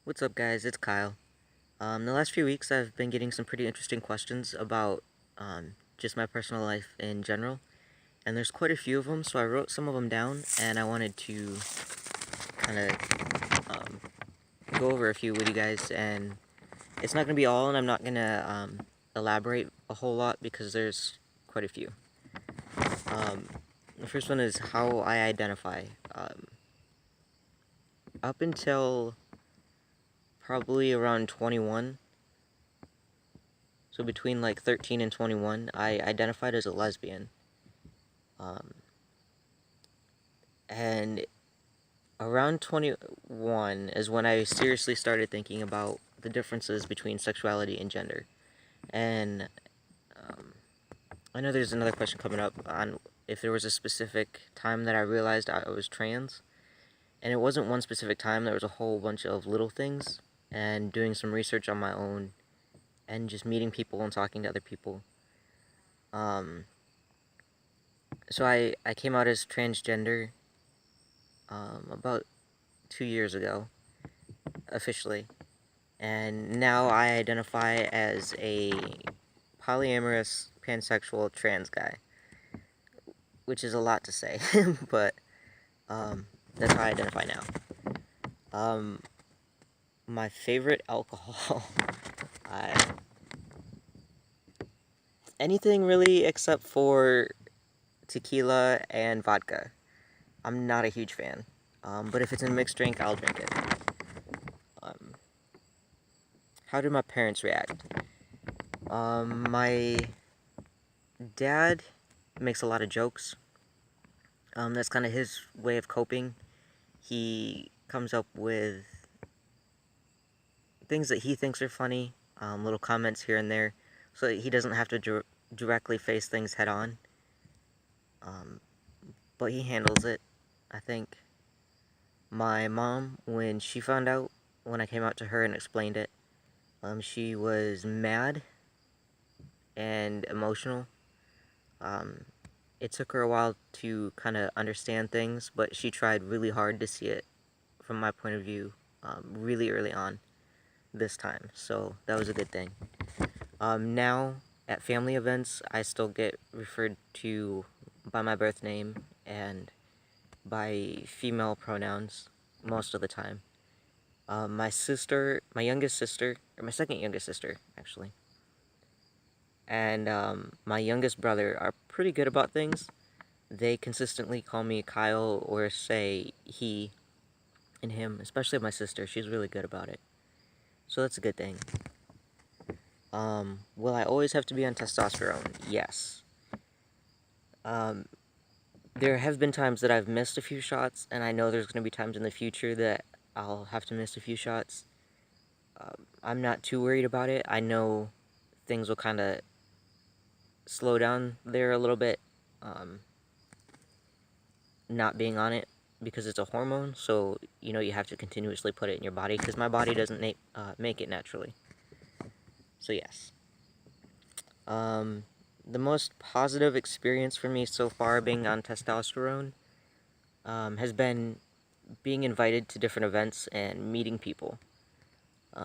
What's up, guys? It's Kyle. The last few weeks, I've been getting some pretty interesting questions about just my personal life in general, and there's quite a few of them, so I wrote some of them down, and I wanted to kind of go over a few with you guys, and it's not going to be all, and I'm not going to elaborate a whole lot because there's quite a few. The first one is how I identify. Up until probably around 21, so between like 13 and 21, I identified as a lesbian. And around 21 is when I seriously started thinking about the differences between sexuality and gender. And I know there's another question coming up on if there was a specific time that I realized I was trans. And it wasn't one specific time, there was a whole bunch of little things. And doing some research on my own, and just meeting people and talking to other people. So I came out as transgender about 2 years ago, officially. And now I identify as a polyamorous, pansexual, trans guy. Which is a lot to say, but that's how I identify now. My favorite alcohol, anything really except for tequila and vodka. I'm not a huge fan, but if it's in a mixed drink, I'll drink it. How do my parents react? My dad makes a lot of jokes. That's kind of his way of coping. He comes up with things that he thinks are funny, little comments here and there, so that he doesn't have to directly face things head on. But he handles it, I think. My mom, when she found out, when I came out to her and explained it, she was mad and emotional. It took her a while to kind of understand things, but she tried really hard to see it from my point of view really early on this time, so that was a good thing. Now, at family events, I still get referred to by my birth name and by female pronouns most of the time. My youngest sister, or my second youngest sister, actually, and my youngest brother are pretty good about things. They consistently call me Kyle or say he and him, especially my sister. She's really good about it. So that's a good thing. Will I always have to be on testosterone? Yes. There have been times that I've missed a few shots, and I know there's going to be times in the future that I'll have to miss a few shots. I'm not too worried about it. I know things will kind of slow down there a little bit, not being on it, because it's a hormone, so you have to continuously put it in your body, because my body doesn't make it naturally. So yes. The most positive experience for me so far being on testosterone has been being invited to different events and meeting people.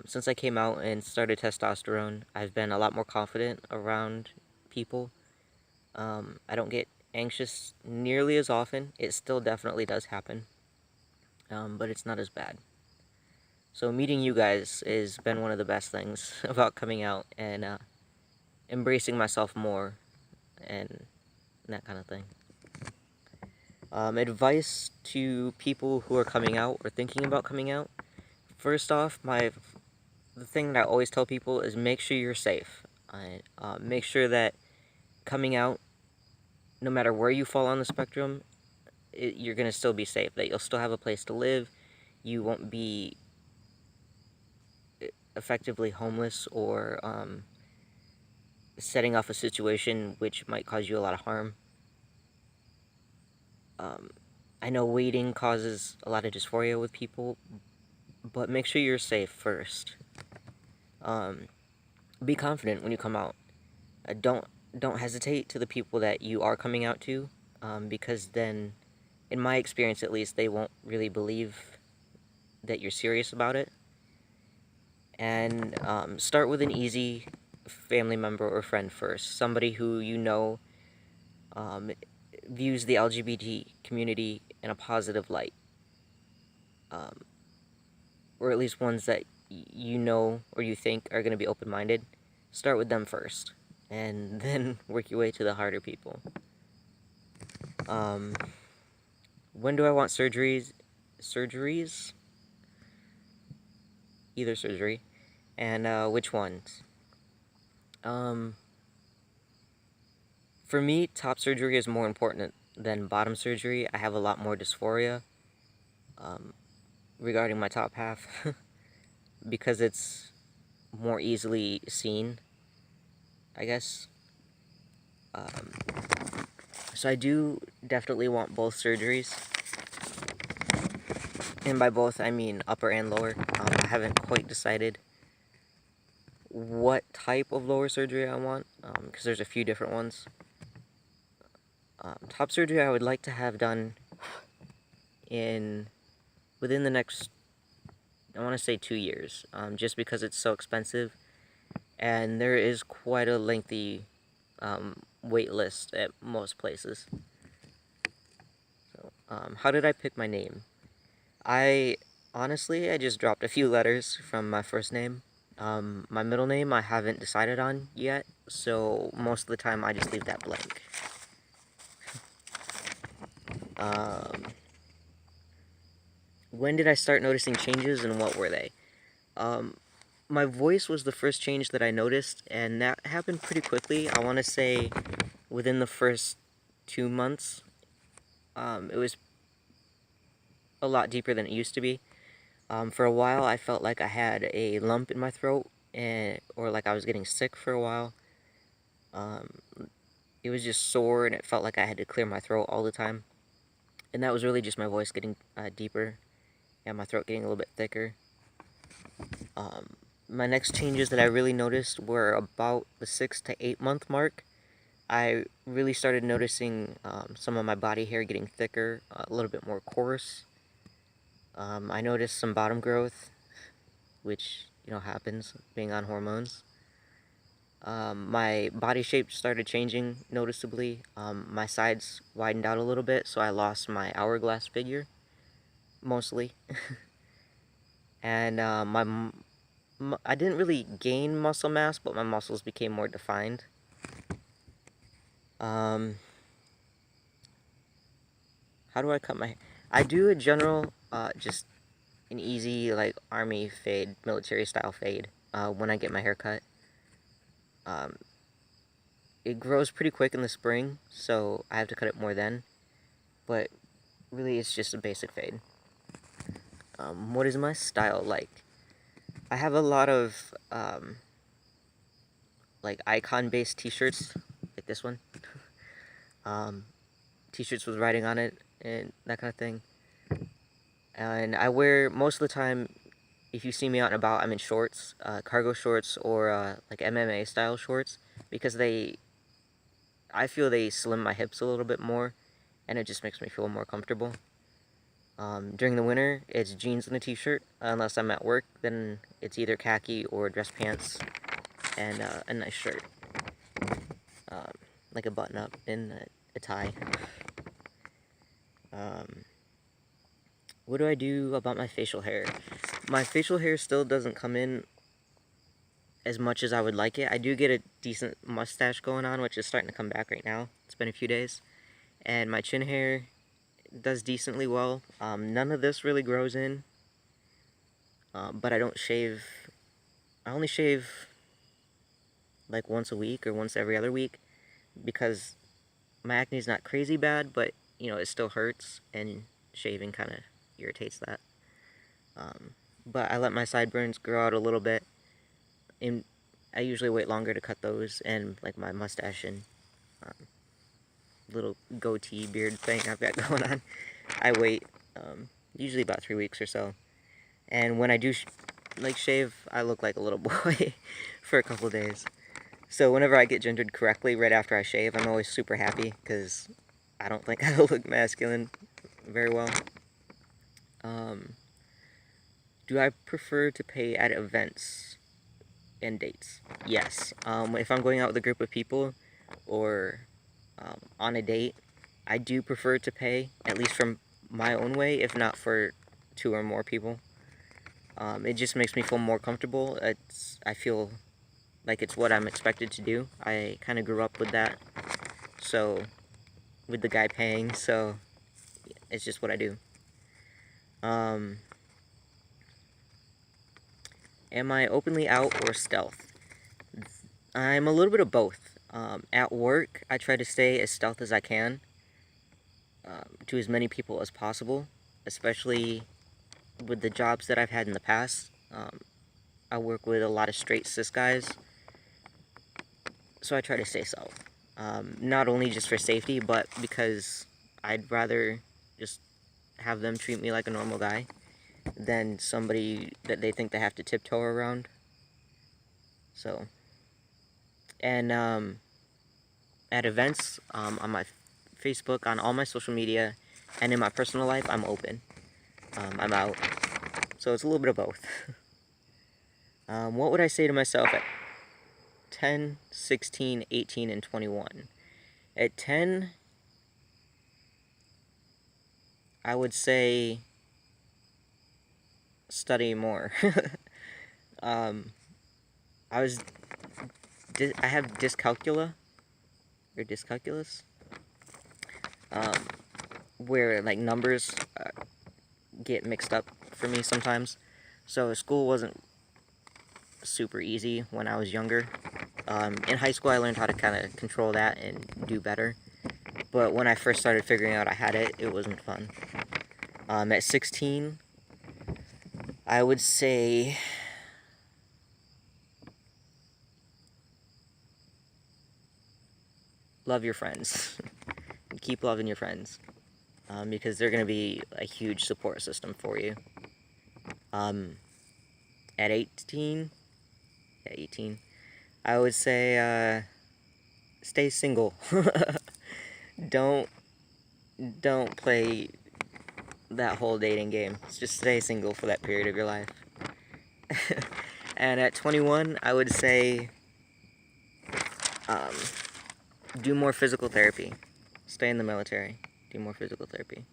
Since I came out and started testosterone, I've been a lot more confident around people. I don't get anxious nearly as often. It still definitely does happen, but it's not as bad. So meeting you guys has been one of the best things about coming out and embracing myself more and that kind of thing. Advice to people who are coming out or thinking about coming out. First off, the thing that I always tell people is make sure you're safe. Make sure that coming out, no matter where you fall on the spectrum, you're going to still be safe. That you'll still have a place to live. You won't be effectively homeless or setting off a situation which might cause you a lot of harm. I know waiting causes a lot of dysphoria with people, but make sure you're safe first. Be confident when you come out. Don't hesitate to the people that you are coming out to, because then, in my experience at least, they won't really believe that you're serious about it. and start with an easy family member or friend first. Somebody who you know um, views the LGBT community in a positive light, um, or at least ones that you know or you think are going to be open-minded. Start with them first, and then work your way to the harder people. When do I want surgeries? Surgeries? Either surgery. And which ones? For me, top surgery is more important than bottom surgery. I have a lot more dysphoria regarding my top half because it's more easily seen, I guess. So I do definitely want both surgeries. And by both, I mean upper and lower. I haven't quite decided what type of lower surgery I want, because there's a few different ones. Top surgery I would like to have done within the next, I want to say 2 years, just because it's so expensive, and there is quite a lengthy wait list at most places. So, how did I pick my name? I just dropped a few letters from my first name. My middle name I haven't decided on yet, so most of the time I just leave that blank. When did I start noticing changes, and what were they? My voice was the first change that I noticed, and that happened pretty quickly. I want to say within the first 2 months. It was a lot deeper than it used to be. For a while, I felt like I had a lump in my throat, or like I was getting sick for a while. It was just sore, and it felt like I had to clear my throat all the time. And that was really just my voice getting deeper, and my throat getting a little bit thicker. My next changes that I really noticed were about the 6 to 8 month mark. I really started noticing some of my body hair getting thicker, a little bit more coarse. I noticed some bottom growth, which, happens being on hormones. My body shape started changing noticeably. My sides widened out a little bit, so I lost my hourglass figure, mostly. And I didn't really gain muscle mass, but my muscles became more defined. How do I cut my hair? I do a general, just an easy, like, army fade, military style fade, when I get my hair cut. It grows pretty quick in the spring, so I have to cut it more then. But really, it's just a basic fade. What is my style like? I have a lot of, like, icon-based t-shirts, like this one. T-shirts with writing on it, and that kind of thing. And I wear, most of the time, if you see me out and about, I'm in shorts, cargo shorts, or like MMA style shorts, because I feel they slim my hips a little bit more, and it just makes me feel more comfortable. During the winter, it's jeans and a t-shirt, unless I'm at work, then it's either khaki or dress pants, and a nice shirt, like a button-up and a tie. What do I do about my facial hair? My facial hair still doesn't come in as much as I would like it. I do get a decent mustache going on, which is starting to come back right now. It's been a few days. And my chin hair does decently well. None of this really grows in. But I don't shave. I only shave like once a week or once every other week, because my acne is not crazy bad, but it still hurts, and shaving kind of irritates that. But I let my sideburns grow out a little bit, and I usually wait longer to cut those, and like my mustache and little goatee beard thing I've got going on, I wait usually about 3 weeks or so. And when I do shave, I look like a little boy for a couple of days. So whenever I get gendered correctly right after I shave, I'm always super happy, because I don't think I look masculine very well. Do I prefer to pay at events and dates? Yes. If I'm going out with a group of people or on a date, I do prefer to pay, at least from my own way, if not for two or more people. It just makes me feel more comfortable. I feel like it's what I'm expected to do. I kind of grew up with that, so with the guy paying, so it's just what I do. Am I openly out or stealth? I'm a little bit of both. At work, I try to stay as stealth as I can to as many people as possible, especially with the jobs that I've had in the past. I work with a lot of straight cis guys, so I try to stay stealth. Not only just for safety, but because I'd rather just have them treat me like a normal guy than somebody that they think they have to tiptoe around. So, and at events, on my Facebook, on all my social media, and in my personal life, I'm open. I'm out. So it's a little bit of both. What would I say to myself at 10, 16, 18, and 21? At 10, I would say study more. um, I have dyscalculia, or dyscalculus, where like numbers get mixed up for me sometimes. So school wasn't super easy when I was younger. In high school, I learned how to kind of control that and do better. But when I first started figuring out I had it, it wasn't fun. At 16, I would say love your friends. Keep loving your friends. Because they're going to be a huge support system for you. At 18, I would say stay single. don't play that whole dating game. Just stay single for that period of your life. And at 21, I would say do more physical therapy. Stay in the military. Do more physical therapy.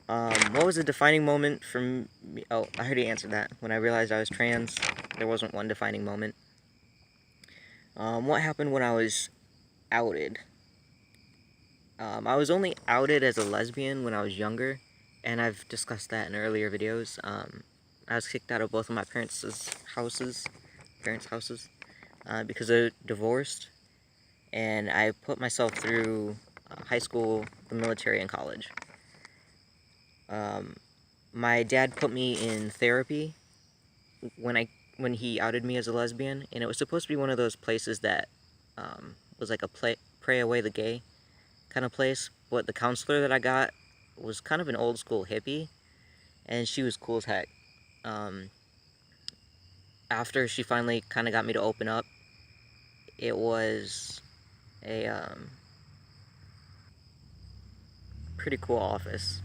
What was a defining moment for me? Oh, I already answered that. When I realized I was trans, there wasn't one defining moment. What happened when I was outed? I was only outed as a lesbian when I was younger, and I've discussed that in earlier videos. I was kicked out of both of my parents' houses, because they're divorced, and I put myself through high school, the military, and college. My dad put me in therapy when he outed me as a lesbian, and it was supposed to be one of those places that was like a pray away the gay kind of place. But the counselor that I got was kind of an old school hippie, and she was cool as heck. After she finally kind of got me to open up, it was a pretty cool office.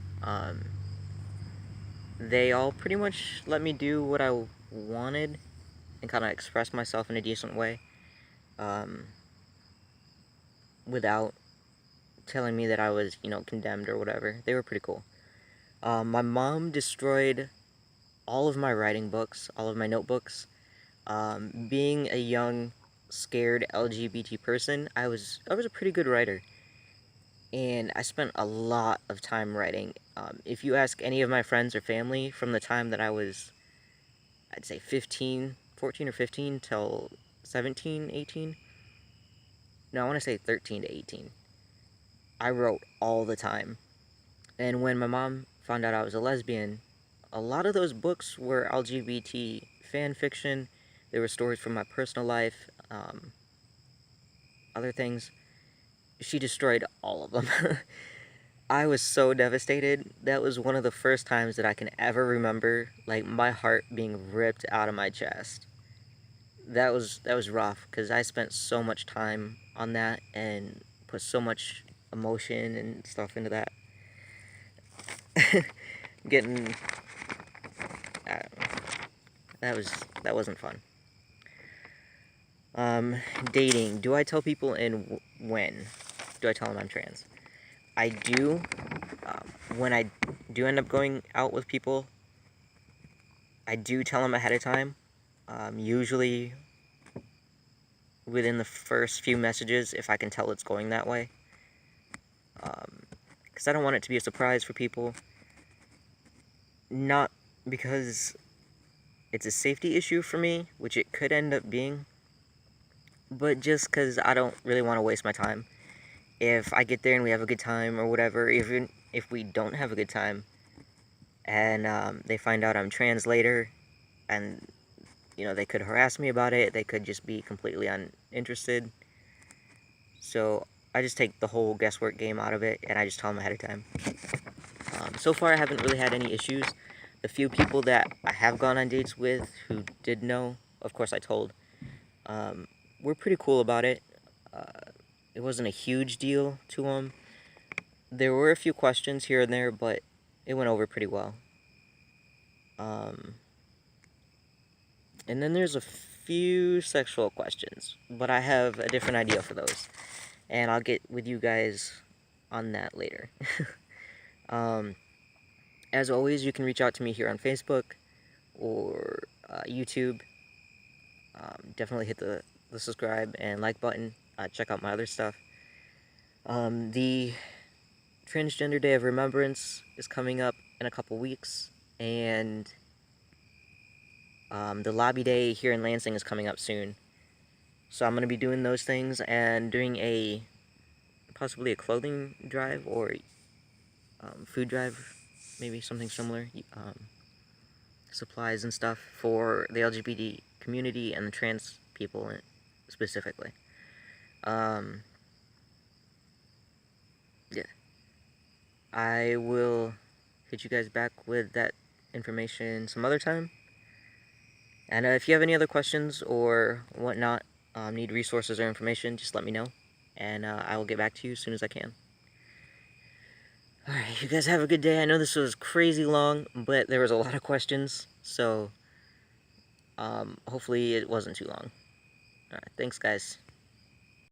They all pretty much let me do what I wanted and kind of express myself in a decent way, without telling me that I was, condemned or whatever. They were pretty cool. My mom destroyed all of my writing books, all of my notebooks. Being a young, scared LGBT person, I was a pretty good writer. And I spent a lot of time writing. If you ask any of my friends or family from the time that I was, I'd say 14 or 15 till 17, 18. No, I want to say 13 to 18. I wrote all the time. And when my mom found out I was a lesbian, a lot of those books were LGBT fan fiction. There were stories from my personal life, other things. She destroyed all of them. I was so devastated. That was one of the first times that I can ever remember, like, my heart being ripped out of my chest. That was rough, because I spent so much time on that and put so much emotion and stuff into that. Getting that wasn't fun. Dating. Do I tell people, and when do I tell them I'm trans? I do. When I do end up going out with people, I do tell them ahead of time. Usually within the first few messages, if I can tell it's going that way. Because I don't want it to be a surprise for people. Not because it's a safety issue for me, which it could end up being, but just because I don't really want to waste my time. If I get there and we have a good time or whatever, even if we don't have a good time, and they find out I'm trans later, and, you know, they could harass me about it, they could just be completely uninterested. So I just take the whole guesswork game out of it, and I just tell them ahead of time. So far, I haven't really had any issues. The few people that I have gone on dates with who did know, of course I told, we're pretty cool about it. It wasn't a huge deal to them. There were a few questions here and there, but it went over pretty well. And then there's a few sexual questions, but I have a different idea for those. And I'll get with you guys on that later. As always, you can reach out to me here on Facebook or YouTube. Definitely hit the subscribe and like button. Check out my other stuff. The Transgender Day of Remembrance is coming up in a couple weeks, and the Lobby Day here in Lansing is coming up soon. So I'm going to be doing those things and doing possibly a clothing drive or food drive, maybe something similar, supplies and stuff for the LGBT community and the trans people specifically. Yeah. I will hit you guys back with that information some other time. And if you have any other questions or whatnot, need resources or information, just let me know. And I will get back to you as soon as I can. Alright, you guys have a good day. I know this was crazy long, but there was a lot of questions. So, hopefully it wasn't too long. Alright, thanks guys.